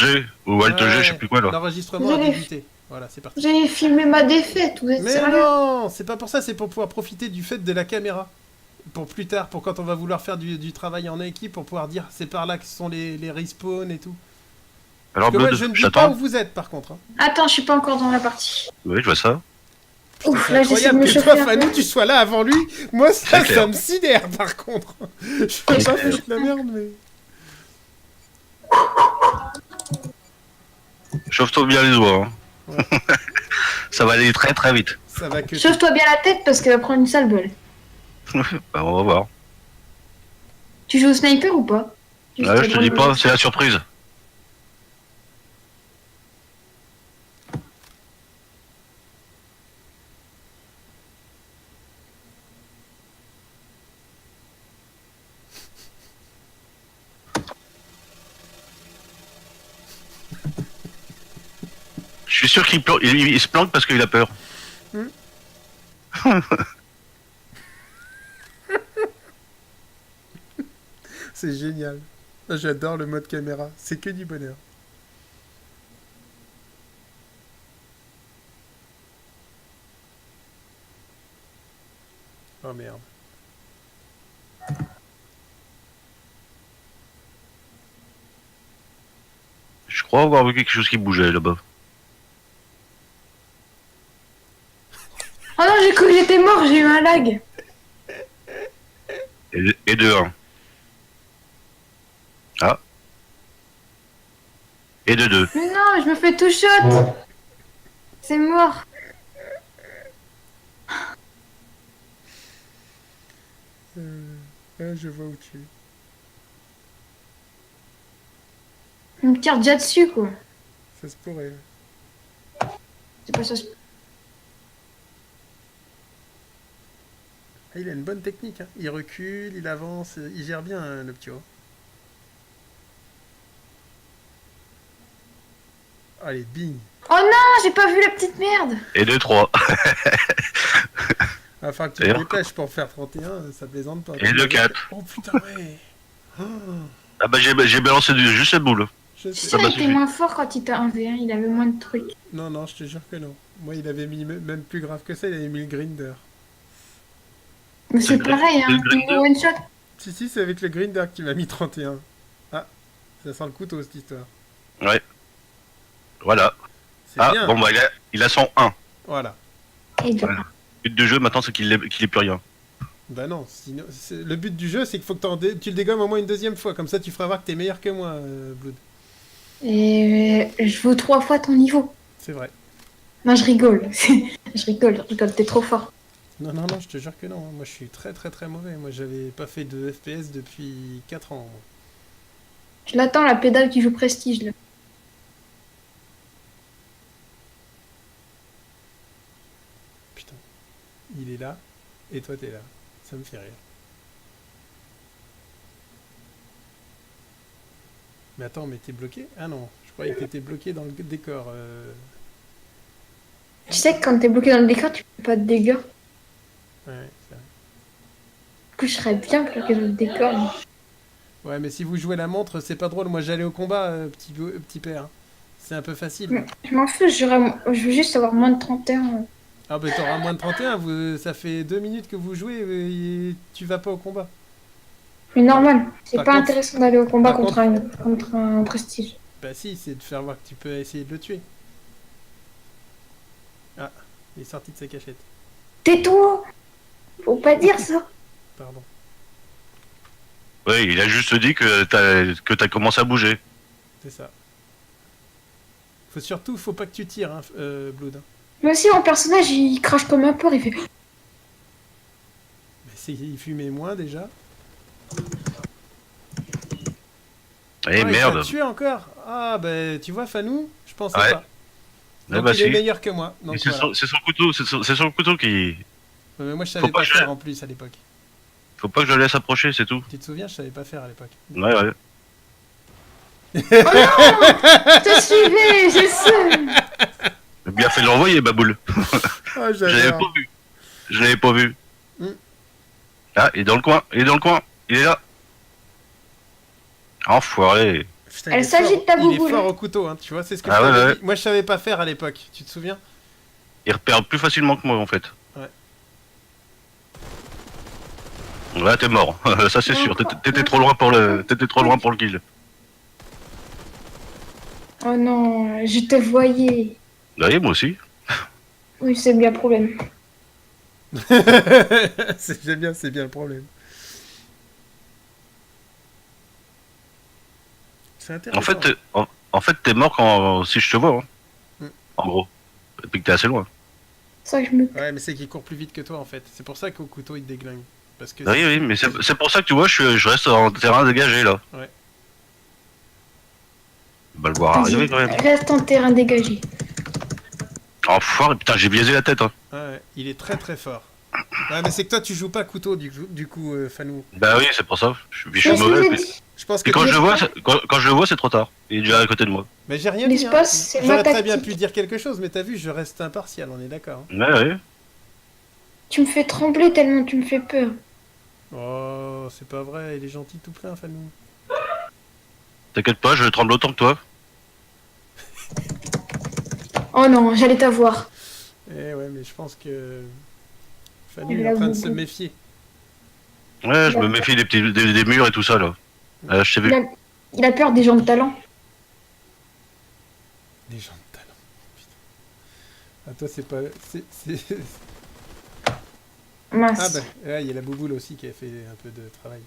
G ou Alt G, je sais plus quoi là. L'enregistrement a débuté. Voilà, c'est parti. J'ai filmé ma défaite, vous êtes Mais sérieux? non, c'est pas pour ça, c'est pour pouvoir profiter du fait de la caméra. Pour plus tard, pour quand on va vouloir faire du travail en équipe, pour pouvoir dire c'est par là que sont les respawns et tout. Alors, Parce que moi, Blood, je ne dis pas j'attends. où vous êtes par contre. Hein. Attends, je suis pas encore dans la partie. Oui, je vois ça. Ouf, C'est là j'essaie de incroyable me que chauffer toi, un Fanou, peu. tu sois là avant lui. Moi, ça, C'est clair. ça me sidère par contre. Je peux pas faire de la merde, mais. Chauffe-toi bien les doigts. Hein. Ouais. Ça va aller très très vite. Ça va que. Chauffe-toi bien la tête parce qu'elle va prendre une sale balle. Bah, on va voir. Tu joues au sniper ou pas? Juste Ouais, je te pour dis le- pas, c'est la surprise. Je suis sûr il se planque parce qu'il a peur. C'est génial. J'adore le mode caméra. C'est que du bonheur. Oh merde. Je crois avoir vu quelque chose qui bougeait là-bas. Oh non, j'ai cru que j'étais mort, j'ai eu un lag. Et de 1. Ah. Et de 2. Mais non, je me fais tout shot. C'est mort. Je vois où tu es. Il me tire déjà dessus quoi. Ça se pourrait. C'est pas ça. Ah, il a une bonne technique. Hein. Il recule, il avance, il gère bien hein, le petit haut. Allez, bing. Oh non, j'ai pas vu la petite merde. Et de 3. Enfin que tu te D'ailleurs. dépêches pour faire 31, ça plaisante pas. Et de 4. Oh putain, ouais. Oh, Ah bah j'ai balancé juste cette boule. je Je suis sais. sûr bah, qu'il était suffit. moins fort quand il t'a 1v1, il avait moins de trucs. Non, non, je te jure que non. Moi, il avait mis même plus grave que ça, il avait mis le grinder. Mais c'est pareil, hein, le une one shot. Si, c'est avec le grinder qui m'a mis 31. Ah, ça sent le couteau cette histoire. Ouais. Voilà. C'est Ah, bien. bon bah il a son 1. Voilà. Et deux. Voilà. Le but de jeu maintenant c'est qu'il est plus rien. Bah non, sinon, le but du jeu, c'est qu'il faut que tu le dégommes au moins une deuxième fois. Comme ça, tu feras voir que t'es meilleur que moi, Blood. Et je vaux 3 fois ton niveau. C'est vrai. Non, je rigole. je rigole, t'es trop fort. Non, non, non, je te jure que non. Moi, je suis très, très, très mauvais. Moi, j'avais pas fait de FPS depuis 4 ans. Je l'attends, la pédale qui joue Prestige, là. Putain. Il est là, et toi, t'es là. Ça me fait rire. Mais attends, mais t'es bloqué? Ah non, je croyais que t'étais bloqué dans le décor. Tu sais que quand t'es bloqué dans le décor, tu fais pas de dégâts. Ouais, c'est vrai. Du coup, je serais bien bloqué dans le décor. Ouais, mais si vous jouez la montre, c'est pas drôle. Moi, j'allais au combat, petit père. C'est un peu facile. Je m'en fous, je veux juste avoir moins de 31. Ah bah t'auras moins de 31, ça fait 2 minutes que vous jouez et tu vas pas au combat. Mais normal, c'est Par pas contre- intéressant d'aller au combat par contre un Prestige. Bah si, c'est de faire voir que tu peux essayer de le tuer. Ah, il est sorti de sa cachette. Tais-toi! Faut pas dire ça. Pardon. Ouais, il a juste dit que t'as commencé à bouger. C'est ça. Faut pas que tu tires, hein, Blood. Hein. Mais aussi, mon personnage, il crache comme un porc, il fait... Mais il fumait moins déjà. Eh Il merde. t'a tué encore. Ah bah tu vois Fanou, je pensais Ouais. pas. Eh Donc bah il est si. meilleur que moi. Donc C'est voilà. son couteau, c'est son couteau qui. Ouais, mais moi je savais Faut pas pas que faire en plus à l'époque. Faut pas que je le laisse approcher, c'est tout. Tu te souviens, je savais pas faire à l'époque. Ouais, ouais. Je te suivais, je sais. J'ai bien fait de l'envoyer, Baboule. Oh, Je l'avais j'adore. pas vu. Je l'avais pas vu. Hmm. Ah, il est dans le coin. Il est dans le coin. Il est là. Enfoiré. Putain, Elle il est s'agit fort- de ta Il est bouboule. fort au couteau, hein, tu vois, c'est ce que Ah je t'avais ouais. dit. Moi, je savais pas faire à l'époque, tu te souviens? Il repère plus facilement que moi en fait. Ouais. Ouais, t'es mort. Ça c'est sûr. Encore. T'étais trop loin pour le, t'étais trop loin pour le kill. Oh non, je te voyais. Oui, moi aussi. Oui, c'est bien le problème. J'aime bien, c'est bien le problème. C'est intéressant. En fait, t'es mort quand si je te vois. Hein. Mm. En gros. Et puis que t'es assez loin. C'est ça que je me... Ouais, mais c'est qu'il court plus vite que toi en fait. C'est pour ça qu'au couteau il te déglingue. Parce que Oui, oui, mais c'est pour ça que tu vois, je reste en terrain dégagé là. Ouais. Va le voir arriver quand même. Reste en terrain dégagé. Enfoiré, putain, j'ai biaisé la tête. Hein. Ouais, il est très très fort. Ouais, mais c'est que toi tu joues pas couteau du coup, Fanou. Bah oui, c'est pour ça. Je Mais suis je vous mauvais. ai Puis, dit, Je pense que puis quand tu- je le vois, quand je le vois, c'est trop tard. Il est déjà à côté de moi. Mais j'ai rien dit. l'espace, Hein. c'est ma J'aurais très bien tactique. pu dire quelque chose, mais t'as vu, je reste impartial, on est d'accord. Hein. Ouais, ouais. Tu me fais trembler tellement tu me fais peur. Oh, c'est pas vrai, il est gentil tout plein, Fanou. T'inquiète pas, je tremble autant que toi. Oh non, j'allais t'avoir. Eh ouais, mais je pense que Fanou Il est a en train de se beaucoup. méfier. Ouais, je me méfie des murs et tout ça là. Je t'ai vu. Il a peur des gens de talent. Les gens de talent. Putain. Ah, toi, c'est pas. c'est- Mince. Ah, bah, ouais, il y a la bouboule aussi qui a fait un peu de travail.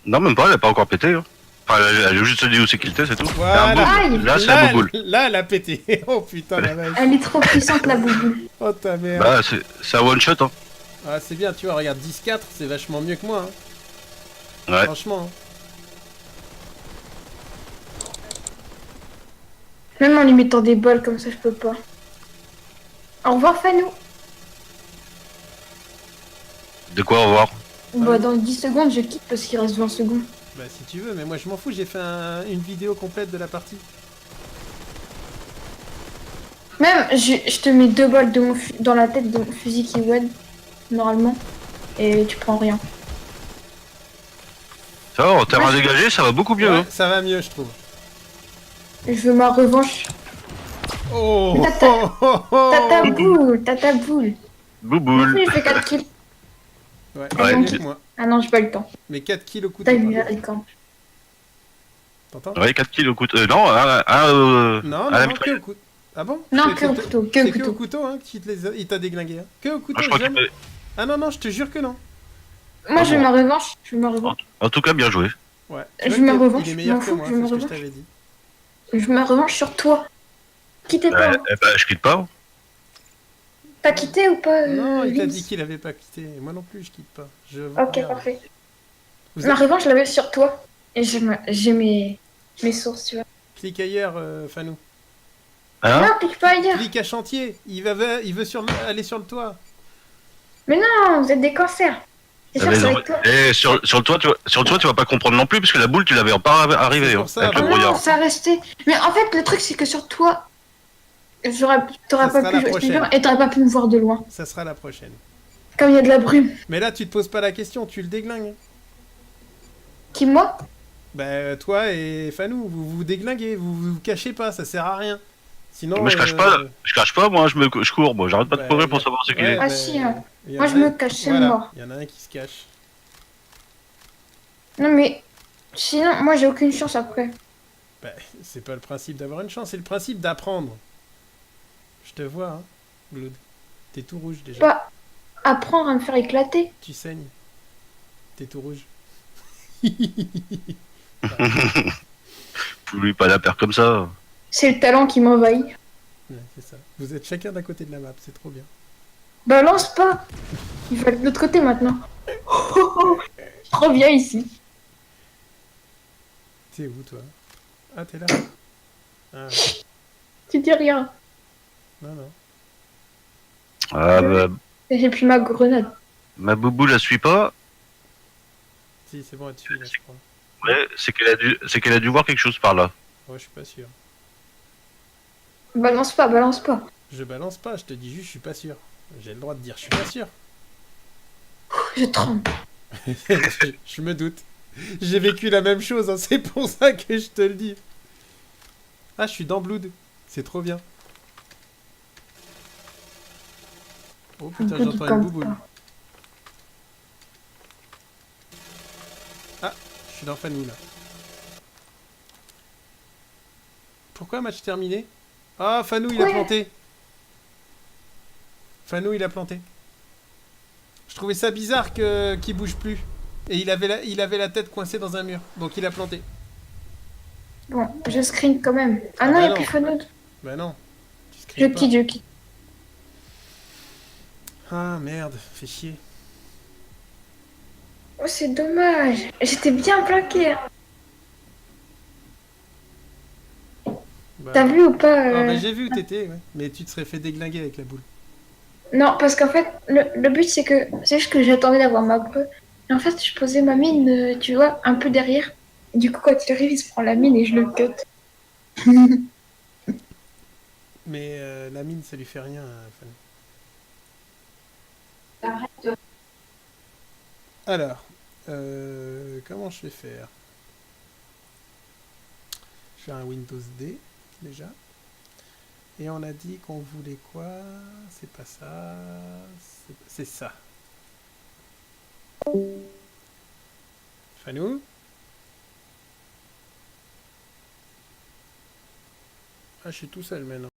Non, même pas, elle a pas encore pété. Hein. Enfin, elle a juste dit où c'est qu'il était, c'est tout. Voilà. Là, un boule. Là, c'est un bouboule. Là, elle a pété. Oh putain, la vache. Elle est trop puissante la bouboule. Oh ta mère. Bah, c'est un one shot. Hein. Ah, c'est bien, tu vois, regarde, 10-4, c'est vachement mieux que moi. Hein. Ouais. Franchement. Hein. Même en lui mettant des balles comme ça, je peux pas. Au revoir Fanou. De quoi au revoir. Bah dans 10 secondes, je quitte parce qu'il reste 20 secondes. Bah, si tu veux, mais moi je m'en fous, j'ai fait une vidéo complète de la partie. Même, je te mets 2 balles de dans la tête de mon fusil qui wed, normalement, et tu prends rien. Ça va, en terrain dégagé, ça va beaucoup mieux. Ouais, Hein. ça va mieux, je trouve. Je veux ma revanche. Oh, Mais T'as ta boule, t'as ta boule. Bouboule. J'ai fait 4 kills. Ouais, Ouais. mieux que moi. Ah non, j'ai pas eu le temps. Mais 4 kills au couteau. T'as par eu contre. le camp. T'entends? Ouais, 4 kills au couteau. Non, Non, à la non, que mitrailleuse. au couteau. Ah bon? Non, C'est- que au c'est- couteau, que C'est au que au couteau. couteau, hein, il t'a déglingué. Hein. Que au couteau, Ah, je crois qu'il jamais. peut- Ah non, non, je te jure que non. Moi, je veux bon. ma revanche. Je veux ma revanche. En tout cas, bien joué. Ouais. Je Tu me vois qu'il- revanche, Il est je meilleur m'en que fous, moi, je c'est me ce que je revanche. t'avais dit. Je veux ma revanche sur toi. Quittez Ouais, pas. eh ben, je quitte pas. T'as quitté ou pas Non, il t'a Vince dit qu'il avait pas quitté. Moi non plus, je quitte pas. Je vous Ok, regarde. parfait. Vous Ma êtes- revanche, je l'avais sur toi. Et j'ai mes sources, tu vois. Clique ailleurs, Fanou. Hein? Non, clique pas ailleurs. Clique à chantier. Il veut aller sur le toit. Mais non, vous êtes des cancers. C'est Ah, sûr, mais c'est non, avec toi. Et sur le toit, sur le toit, tu vas pas comprendre non plus, parce que la boule, tu l'avais pas arrivé, C'est hein, pour ça, avec bah le Oh brouillard. non, ça restait. Mais en fait, le truc, c'est que sur toi, t'aurais Ça pas sera pu la jouer prochaine. sniper et t'aurais pas pu me voir de loin. Ça sera la prochaine. Comme il y a de la brume. Mais là, tu te poses pas la question, tu le déglingues. Qui, moi? Bah, toi et Fanou, vous vous déglinguez, vous cachez pas, ça sert à rien. Sinon. Mais je cache pas, moi, je cours, moi, j'arrête pas de Bah, courir y pour a- savoir ce qu'il ouais, est. Ah bah, si, hein. y en Moi, a je un- me cache, c'est voilà, mort. il y en a un qui se cache. Non, mais sinon, moi, j'ai aucune chance après. Bah, c'est pas le principe d'avoir une chance, c'est le principe d'apprendre. Je te vois, hein, Blood. T'es tout rouge déjà. Pas apprendre à me faire éclater. Tu saignes. T'es tout rouge. Vous lui pas la paire comme ça. C'est le talent qui m'envahit. Ouais, c'est ça. Vous êtes chacun d'un côté de la map, c'est trop bien. Balance pas. Il va de l'autre côté maintenant. Je reviens ici. T'es où, toi? Ah, t'es là. Ah, Tu dis rien. non, non. Ah, bah, J'ai pris ma grenade. ma boubou la suit pas, Si, c'est bon, elle te suit, là, je crois. mais c'est qu'elle a dû voir quelque chose par là. Ouais, je suis pas sûr. Balance pas, balance pas. Je balance pas, je te dis juste, je suis pas sûr. J'ai le droit de dire, je suis pas sûr. Je tremble. Je me doute. J'ai vécu la même chose, hein, c'est pour ça que je te le dis. Ah, je suis dans Blood. C'est trop bien. Oh putain, peu j'entends une comme bouboule. ça. Ah, je suis dans Fanou là. Pourquoi match terminé? Ah, Fanou il a Ouais. planté. Fanou il a planté. Je trouvais ça bizarre qu'il bouge plus. Et il avait la tête coincée dans un mur. Donc il a planté. Bon, je screen quand même. Ah Ah non, bah il n'y a non. plus Phono. Bah non. Tu Je screens pas. quitte, je quitte. Ah merde, fait chier. Oh, c'est dommage. J'étais bien planqué. Bah T'as ouais. vu ou pas Ah bah j'ai vu où t'étais, ouais. Mais tu te serais fait déglinguer avec la boule. Non, parce qu'en fait, le but, c'est que c'est juste que j'attendais d'avoir ma greu. Et en fait, je posais ma mine, tu vois, un peu derrière. Et du coup, quand il arrive, il se prend la mine et je le cut. Mais la mine ça lui fait rien, Fanou. Alors, comment je vais faire? Je fais un Windows D déjà. Et on a dit qu'on voulait quoi? C'est pas ça. C'est ça. Fanou? Ah, je suis tout seul maintenant.